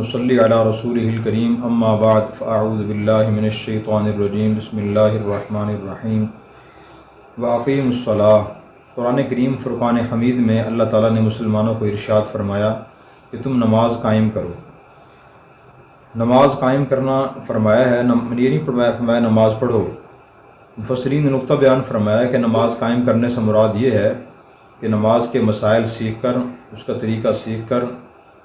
ونصلی علی رسولہ الکریم اما بعد فاعوذ باللہ من الشیطان الرجیم بسم اللہ الرحمن الرحیم واقیموا الصلاۃ۔ قرآن کریم فرقان حمید میں اللہ تعالیٰ نے مسلمانوں کو ارشاد فرمایا کہ تم نماز قائم کرو۔ نماز قائم کرنا فرمایا ہے، یہ نہیں فرمایا نماز پڑھو۔ مفسرین نے نقطہ بیان فرمایا کہ نماز قائم کرنے سے مراد یہ ہے کہ نماز کے مسائل سیکھ کر، اس کا طریقہ سیکھ کر،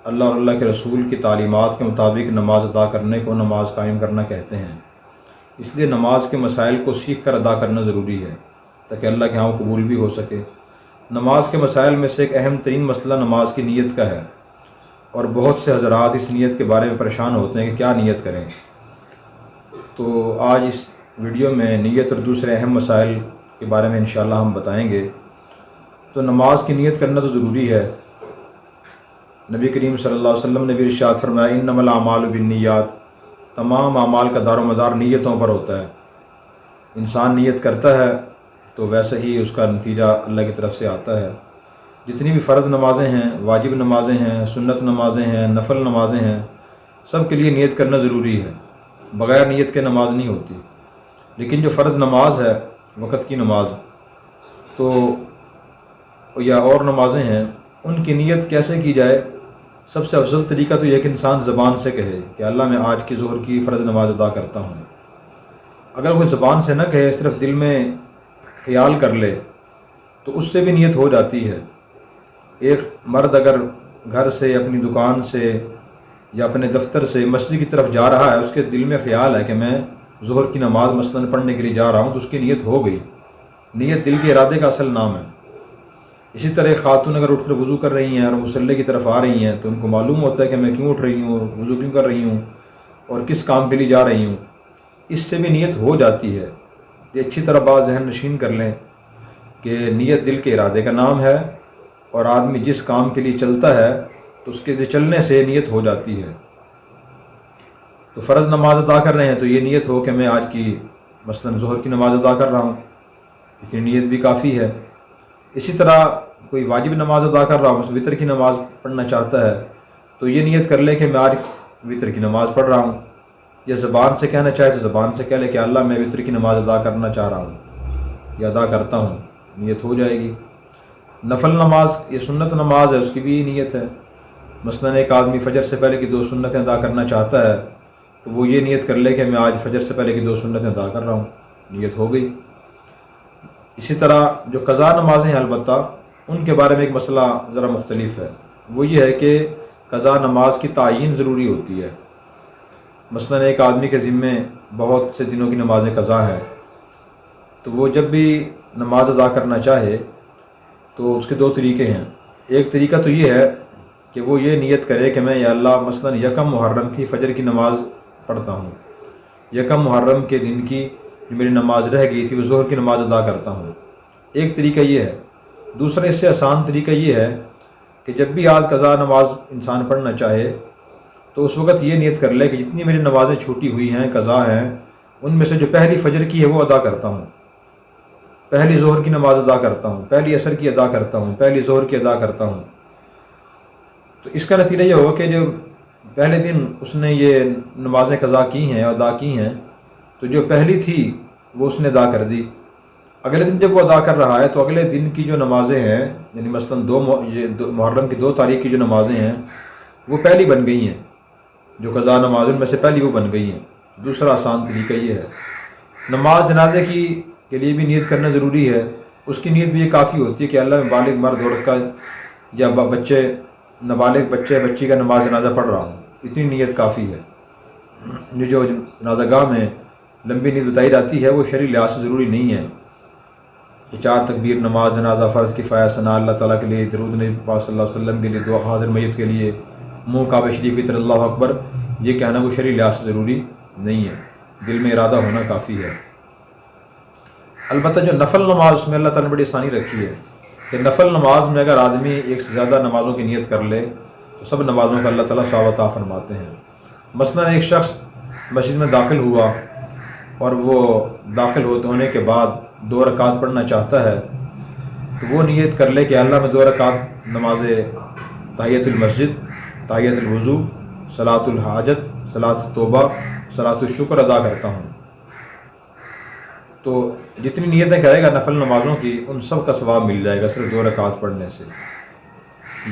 اللہ اور اللہ کے رسول کی تعلیمات کے مطابق نماز ادا کرنے کو نماز قائم کرنا کہتے ہیں۔ اس لیے نماز کے مسائل کو سیکھ کر ادا کرنا ضروری ہے تاکہ اللہ کے ہاں قبول بھی ہو سکے۔ نماز کے مسائل میں سے ایک اہم ترین مسئلہ نماز کی نیت کا ہے، اور بہت سے حضرات اس نیت کے بارے میں پریشان ہوتے ہیں کہ کیا نیت کریں۔ تو آج اس ویڈیو میں نیت اور دوسرے اہم مسائل کے بارے میں انشاءاللہ ہم بتائیں گے۔ تو نماز کی نیت کرنا تو ضروری ہے۔ نبی کریم صلی اللہ علیہ وسلم نے بھی ارشاد فرمایا انما الاعمال بالنیات، تمام اعمال کا دار و مدار نیتوں پر ہوتا ہے۔ انسان نیت کرتا ہے تو ویسے ہی اس کا نتیجہ اللہ کی طرف سے آتا ہے۔ جتنی بھی فرض نمازیں ہیں، واجب نمازیں ہیں، سنت نمازیں ہیں، نفل نمازیں ہیں، سب کے لیے نیت کرنا ضروری ہے۔ بغیر نیت کے نماز نہیں ہوتی۔ لیکن جو فرض نماز ہے، وقت کی نماز تو یا اور نمازیں ہیں، ان کی نیت کیسے کی جائے؟ سب سے افضل طریقہ تو یہ کہ انسان زبان سے کہے کہ اللہ میں آج کی ظہر کی فرض نماز ادا کرتا ہوں۔ اگر وہ زبان سے نہ کہے، صرف دل میں خیال کر لے تو اس سے بھی نیت ہو جاتی ہے۔ ایک مرد اگر گھر سے، اپنی دکان سے یا اپنے دفتر سے مسجد کی طرف جا رہا ہے، اس کے دل میں خیال ہے کہ میں ظہر کی نماز مثلاً پڑھنے کے لیے جا رہا ہوں، تو اس کی نیت ہو گئی۔ نیت دل کے ارادے کا اصل نام ہے۔ اسی طرح خاتون اگر اٹھ کر وضو کر رہی ہیں اور مصلی کی طرف آ رہی ہیں تو ان کو معلوم ہوتا ہے کہ میں کیوں اٹھ رہی ہوں، وضو کیوں کر رہی ہوں اور کس کام کے لیے جا رہی ہوں، اس سے بھی نیت ہو جاتی ہے۔ یہ اچھی طرح بات ذہن نشین کر لیں کہ نیت دل کے ارادے کا نام ہے، اور آدمی جس کام کے لیے چلتا ہے تو اس کے چلنے سے نیت ہو جاتی ہے۔ تو فرض نماز ادا کر رہے ہیں تو یہ نیت ہو کہ میں آج کی مثلاً ظہر کی نماز ادا کر رہا ہوں، اتنی نیت بھی کافی ہے۔ اسی طرح کوئی واجب نماز ادا کر رہا ہوں، وطر کی نماز پڑھنا چاہتا ہے تو یہ نیت کر لے کہ میں آج وطر کی نماز پڑھ رہا ہوں، یا زبان سے کہنا چاہے تو زبان سے کہہ لے کہ اللہ میں وطر کی نماز ادا کرنا چاہ رہا ہوں یا ادا کرتا ہوں، نیت ہو جائے گی۔ نفل نماز یہ سنت نماز ہے، اس کی بھی نیت ہے۔ مثلاً ایک آدمی فجر سے پہلے کی 2 سنتیں ادا کرنا چاہتا ہے تو وہ یہ نیت کر لے کہ میں آج فجر سے پہلے کی 2 سنتیں ادا کر رہا ہوں، نیت ہو گئی۔ اسی طرح جو قضا نمازیں ہیں، البتہ ان کے بارے میں ایک مسئلہ ذرا مختلف ہے۔ وہ یہ ہے کہ قضا نماز کی تعیین ضروری ہوتی ہے۔ مثلاً ایک آدمی کے ذمے بہت سے دنوں کی نمازیں قضا ہیں، تو وہ جب بھی نماز ادا کرنا چاہے تو اس کے 2 طریقے ہیں۔ ایک طریقہ تو یہ ہے کہ وہ یہ نیت کرے کہ میں یا اللہ مثلاً 1 محرم کی فجر کی نماز پڑھتا ہوں، 1 محرم کے دن کی جو میری نماز رہ گئی تھی وہ ظہر کی نماز ادا کرتا ہوں۔ ایک طریقہ یہ ہے۔ دوسرا اس سے آسان طریقہ یہ ہے کہ جب بھی آج قضا نماز انسان پڑھنا چاہے تو اس وقت یہ نیت کر لے کہ جتنی میری نمازیں چھوٹی ہوئی ہیں، قضا ہیں، ان میں سے جو پہلی فجر کی ہے وہ ادا کرتا ہوں، پہلی ظہر کی نماز ادا کرتا ہوں، پہلی عصر کی ادا کرتا ہوں، پہلی ظہر کی ادا کرتا ہوں۔ تو اس کا نتیجہ یہ ہوگا کہ جو پہلے دن اس نے یہ نمازیں قضا کی ہیں، ادا کی ہیں، تو جو پہلی تھی وہ اس نے ادا کر دی۔ اگلے دن جب وہ ادا کر رہا ہے تو اگلے دن کی جو نمازیں ہیں، یعنی مثلاً 2 محرم کی 2 تاریخ کی جو نمازیں ہیں وہ پہلی بن گئی ہیں، جو قضا نماز ان میں سے پہلی وہ بن گئی ہیں۔ دوسرا آسان طریقہ یہ ہے۔ نماز جنازے کے لیے بھی نیت کرنا ضروری ہے۔ اس کی نیت بھی یہ کافی ہوتی ہے کہ اللہ میں بالغ مرد عورت کا یا نابالغ بچی کا نماز جنازہ پڑھ رہا ہوں، اتنی نیت کافی ہے۔ جو جنازہ گاہ میں لمبی نیت بتائی جاتی ہے وہ شرعی لحاظ سے ضروری نہیں ہے کہ 4 تکبیر نماز جنازہ فرض کفایہ ثنا اللہ تعالیٰ کے لیے، درود نبی پاک صلی اللہ علیہ وسلم کے لیے، دعا حاضر میت کے لیے، منہ کعبہ شریف کی طرف اللہ اکبر، یہ کہنا کوئی شرعی لحاظ سے ضروری نہیں ہے، دل میں ارادہ ہونا کافی ہے۔ البتہ جو نفل نماز، اس میں اللہ تعالیٰ نے بڑی آسانی رکھی ہے کہ نفل نماز میں اگر آدمی ایک سے زیادہ نمازوں کی نیت کر لے تو سب نمازوں کا اللہ تعالیٰ ثواب عطا فرماتے ہیں۔ مثلاً ایک شخص مسجد میں داخل ہوا اور وہ داخل ہونے کے بعد 2 رکعت پڑھنا چاہتا ہے تو وہ نیت کر لے کہ اللہ میں 2 رکعت نماز تحیۃ المسجد، تحیۃ الوضو، صلاۃ الحاجت، صلاۃ التوبہ، صلاۃ الشکر ادا کرتا ہوں۔ تو جتنی نیتیں کرے گا نفل نمازوں کی ان سب کا ثواب مل جائے گا صرف 2 رکعت پڑھنے سے۔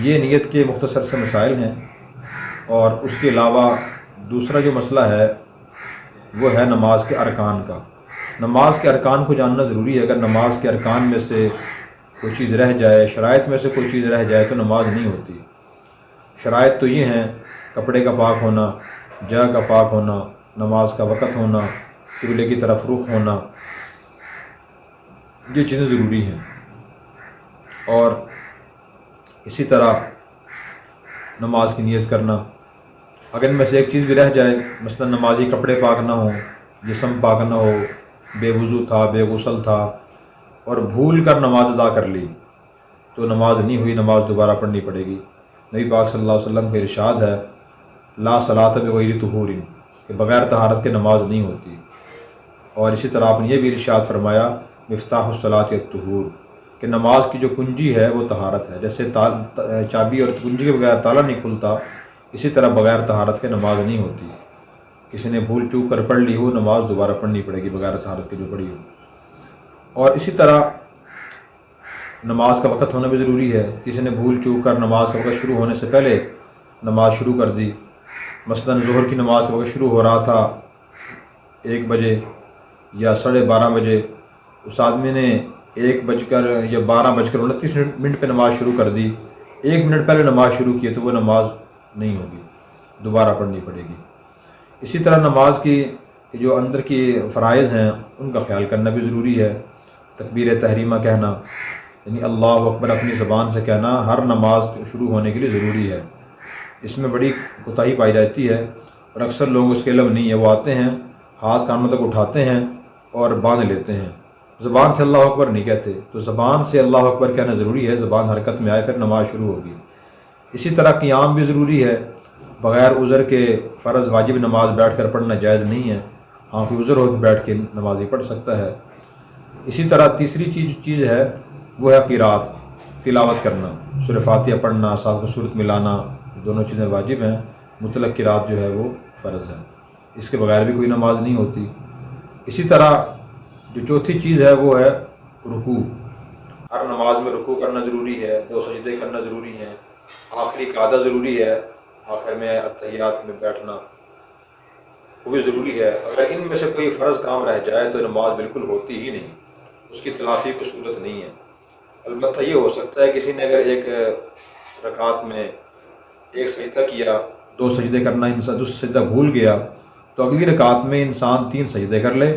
یہ نیت کے مختصر سے مسائل ہیں۔ اور اس کے علاوہ دوسرا جو مسئلہ ہے وہ ہے نماز کے ارکان کا۔ نماز کے ارکان کو جاننا ضروری ہے۔ اگر نماز کے ارکان میں سے کوئی چیز رہ جائے، شرائط میں سے کوئی چیز رہ جائے تو نماز نہیں ہوتی۔ شرائط تو یہ ہیں: کپڑے کا پاک ہونا، جگہ کا پاک ہونا، نماز کا وقت ہونا، قبلے کی طرف رخ ہونا، یہ چیزیں ضروری ہیں۔ اور اسی طرح نماز کی نیت کرنا، اگر ان میں سے ایک چیز بھی رہ جائے، مثلا نمازی کپڑے پاک نہ ہوں، جسم پاک نہ ہو، بے وضو تھا، بے غسل تھا اور بھول کر نماز ادا کر لی تو نماز نہیں ہوئی، نماز دوبارہ پڑھنی پڑے گی۔ نبی پاک صلی اللہ علیہ وسلم کا ارشاد ہے: لا صلاۃ بغیر طہور، کہ بغیر طہارت کے نماز نہیں ہوتی۔ اور اسی طرح آپ نے یہ بھی ارشاد فرمایا: مفتاح الصلاۃ الطہور، کہ نماز کی جو کنجی ہے وہ طہارت ہے۔ جیسے چابی اور کنجی کے بغیر تالا نہیں کھلتا، اسی طرح بغیر طہارت کے نماز نہیں ہوتی۔ کسی نے بھول چوک کر پڑھ لی ہو، نماز دوبارہ پڑھنی پڑے گی بغیر طہارت کے جو پڑھی ہو۔ اور اسی طرح نماز کا وقت ہونا بھی ضروری ہے۔ کسی نے بھول چوک کر نماز کا وقت شروع ہونے سے پہلے نماز شروع کر دی، مثلا ظہر کی نماز کا وقت شروع ہو رہا تھا 1 بجے یا 12:30 بجے، اس آدمی نے 1 یا 12:29 پہ نماز شروع کر دی، 1 منٹ پہلے نماز شروع کی تو وہ نماز نہیں ہوگی، دوبارہ پڑھنی پڑے گی۔ اسی طرح نماز کی جو اندر کی فرائض ہیں ان کا خیال کرنا بھی ضروری ہے۔ تکبیر تحریمہ کہنا، یعنی اللہ اکبر اپنی زبان سے کہنا ہر نماز شروع ہونے کے لیے ضروری ہے۔ اس میں بڑی کوتاہی پائی جاتی ہے اور اکثر لوگ اس کے علم نہیں ہے، وہ آتے ہیں ہاتھ کانوں تک اٹھاتے ہیں اور باندھ لیتے ہیں، زبان سے اللہ اکبر نہیں کہتے۔ تو زبان سے اللہ اکبر کہنا ضروری ہے، زبان حرکت میں آئے پھر نماز شروع ہوگی۔ اسی طرح قیام بھی ضروری ہے، بغیر عذر کے فرض واجب نماز بیٹھ کر پڑھنا جائز نہیں ہے۔ ہاں کوئی عذر ہو کہ بیٹھ کے نمازی پڑھ سکتا ہے۔ اسی طرح تیسری چیز ہے وہ ہے قرات، تلاوت کرنا، سورہ فاتحہ پڑھنا، ساتھ میں سورت ملانا، دونوں چیزیں واجب ہیں۔ مطلق قرات جو ہے وہ فرض ہے، اس کے بغیر بھی کوئی نماز نہیں ہوتی۔ اسی طرح جو چوتھی چیز ہے وہ ہے رکوع۔ ہر نماز میں رکوع کرنا ضروری ہے، 2 سجدے کرنا ضروری ہیں، آخری قعدہ ضروری ہے، آخر میں اتحیات میں بیٹھنا وہ بھی ضروری ہے۔ اگر ان میں سے کوئی فرض کام رہ جائے تو نماز بالکل ہوتی ہی نہیں، اس کی تلافی کو صورت نہیں ہے۔ البتہ یہ ہو سکتا ہے کسی نے اگر 1 رکعت میں 1 سجدہ کیا، 2 سجدے کرنا انسان دوسرا سجدہ بھول گیا تو اگلی رکعت میں انسان 3 سجدے کر لے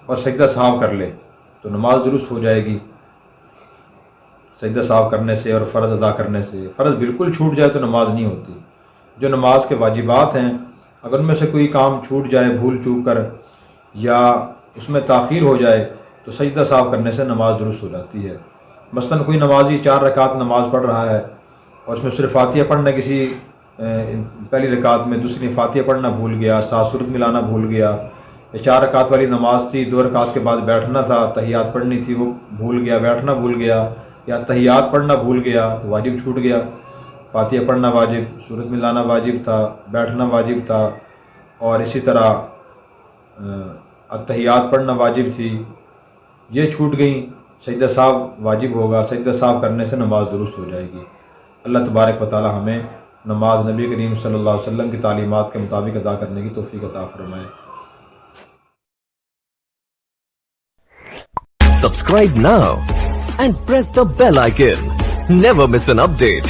اور سجدہ صاف کر لے تو نماز درست ہو جائے گی۔ سجدہ صاف کرنے سے اور فرض ادا کرنے سے، فرض بالکل چھوٹ جائے تو نماز نہیں ہوتی۔ جو نماز کے واجبات ہیں اگر ان میں سے کوئی کام چھوٹ جائے بھول چوک کر یا اس میں تاخیر ہو جائے تو سجدہ صاف کرنے سے نماز درست ہو جاتی ہے۔ مثلا کوئی نمازی 4 رکعت نماز پڑھ رہا ہے اور اس میں صرف فاتحہ پڑھنا کسی پہلی رکعت میں دوسری فاتحہ پڑھنا بھول گیا، ساتھ سورت ملانا بھول گیا، یا 4 رکعت والی نماز تھی 2 رکعت کے بعد بیٹھنا تھا، تحیات پڑھنی تھی وہ بھول گیا، بیٹھنا بھول گیا، یا تحیات پڑھنا بھول گیا تو واجب چھوٹ گیا۔ فاتحہ پڑھنا واجب، سورت ملانا واجب تھا، بیٹھنا واجب تھا، اور اسی طرح اتحیات پڑھنا واجب تھی، یہ چھوٹ گئیں، سجدہ صاف واجب ہوگا، سجدہ صاف کرنے سے نماز درست ہو جائے گی۔ اللہ تبارک و تعالی ہمیں نماز نبی کریم صلی اللہ علیہ وسلم کی تعلیمات کے مطابق ادا کرنے کی توفیق عطا فرمائے۔ Subscribe now and press the bell icon. Never miss an update.